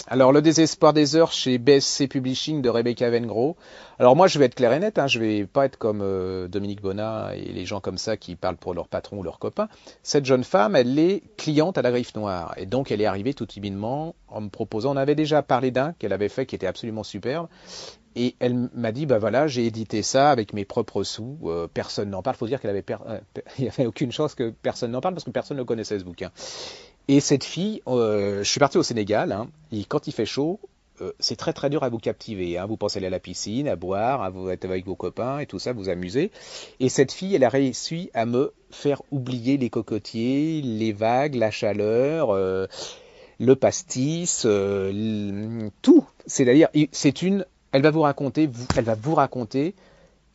Alors, le désespoir des heures chez BSC Publishing de Rebecca Vengro. Alors moi, je vais être clair et net, hein, je vais pas être comme Dominique Bonnat et les gens comme ça qui parlent pour leur patron ou leur copain. Cette jeune femme, elle est cliente à la Griffe Noire. Et donc, elle est arrivée tout timidement en me proposant, on avait déjà parlé d'un qu'elle avait fait qui était absolument superbe. Et elle m'a dit, bah voilà, j'ai édité ça avec mes propres sous. Personne n'en parle. Faut dire il n'y avait aucune chance que personne n'en parle parce que personne ne connaissait ce bouquin. Et cette fille, je suis parti au Sénégal, hein, et quand il fait chaud, c'est très très dur à vous captiver, hein. Vous pensez aller à la piscine, à boire, à vous être avec vos copains et tout ça, vous amuser. Et cette fille, elle a réussi à me faire oublier les cocotiers, les vagues, la chaleur, le pastis, tout. C'est-à-dire, elle va vous raconter,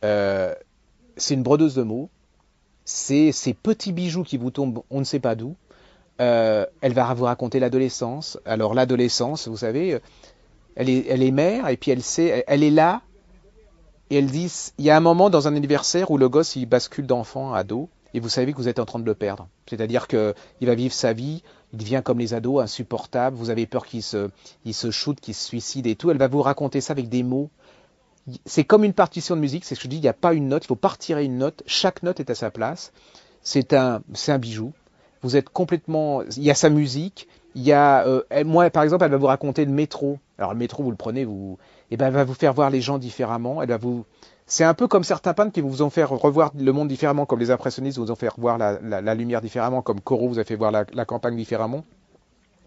euh, c'est une brodeuse de mots, c'est ces petits bijoux qui vous tombent, on ne sait pas d'où. Elle va vous raconter l'adolescence. Alors l'adolescence, vous savez, elle est mère et puis elle est là et elle dit, il y a un moment dans un anniversaire où le gosse il bascule d'enfant à ado et vous savez que vous êtes en train de le perdre. C'est-à-dire que il va vivre sa vie, il devient comme les ados, insupportable. Vous avez peur il se shoot, qu'il se suicide et tout. Elle va vous raconter ça avec des mots. C'est comme une partition de musique. C'est ce que je dis. Il n'y a pas une note. Il faut pas retirer une note. Chaque note est à sa place. C'est un bijou. Vous êtes complètement. Il y a sa musique. Il y a, moi, par exemple, elle va vous raconter le métro. Alors le métro, vous le prenez, et ben, elle va vous faire voir les gens différemment. C'est un peu comme certains peintres qui vous ont fait revoir le monde différemment, comme les impressionnistes vous ont fait revoir la lumière différemment, comme Corot vous a fait voir la campagne différemment,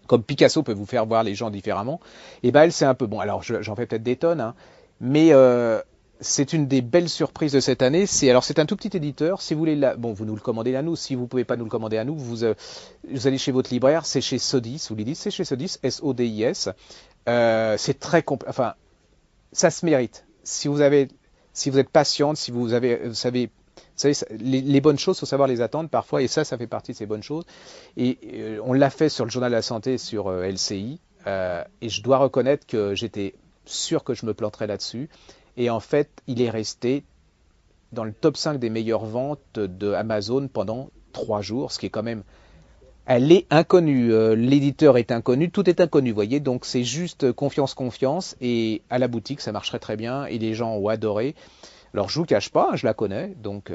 comme Picasso peut vous faire voir les gens différemment. Et ben elle, c'est un peu bon. Alors j'en fais peut-être des tonnes, hein, mais c'est une des belles surprises de cette année. C'est un tout petit éditeur. Si vous voulez, bon, vous nous le commandez à nous. Si vous pouvez pas nous le commander à nous, vous allez chez votre libraire. C'est chez Sodis. Vous lui dites, c'est chez Sodis, S-O-D-I-S. C'est très enfin, ça se mérite. Si vous êtes patiente, si vous savez, les bonnes choses, il faut savoir les attendre parfois, et ça fait partie de ces bonnes choses. Et on l'a fait sur le journal de la santé sur LCI, et je dois reconnaître que j'étais sûr que je me planterais là-dessus. Et en fait, il est resté dans le top 5 des meilleures ventes de Amazon pendant 3 jours, ce qui est quand même. Elle est inconnue, l'éditeur est inconnu, tout est inconnu, vous voyez, donc c'est juste confiance, confiance, et à la boutique ça marcherait très bien, et les gens ont adoré. Alors je vous cache pas, je la connais, donc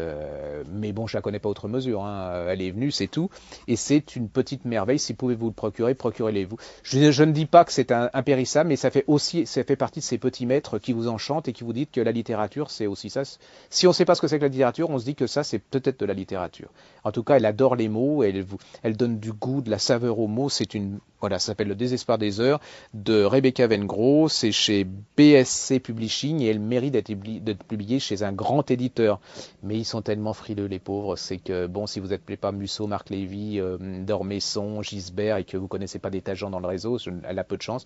mais bon, je la connais pas outre mesure, hein. Elle est venue, c'est tout, et c'est une petite merveille. Si vous pouvez vous le procurer, procurez-les-vous. Je ne dis pas que c'est impérissable, mais ça fait partie de ces petits maîtres qui vous enchantent et qui vous disent que la littérature c'est aussi ça. Si on ne sait pas ce que c'est que la littérature, on se dit que ça c'est peut-être de la littérature. En tout cas, elle adore les mots, elle donne du goût, de la saveur aux mots. Voilà, ça s'appelle Le désespoir des heures de Rebecca Vengro. C'est chez BSC Publishing et elle mérite d'être publiée chez un grand éditeur. Mais ils sont tellement frileux, les pauvres. C'est que, bon, si vous n'appelez pas Musso, Marc Lévy, Dormesson, Gisbert et que vous connaissez pas des tas de gens dans le réseau, elle a peu de chance.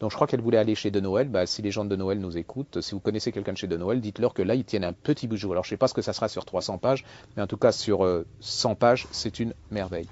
Donc je crois qu'elle voulait aller chez De Noël. Bah, si les gens de De Noël nous écoutent, si vous connaissez quelqu'un de chez De Noël, dites-leur que là, ils tiennent un petit bijou. Alors je sais pas ce que ça sera sur 300 pages, mais en tout cas sur 100 pages, c'est une merveille.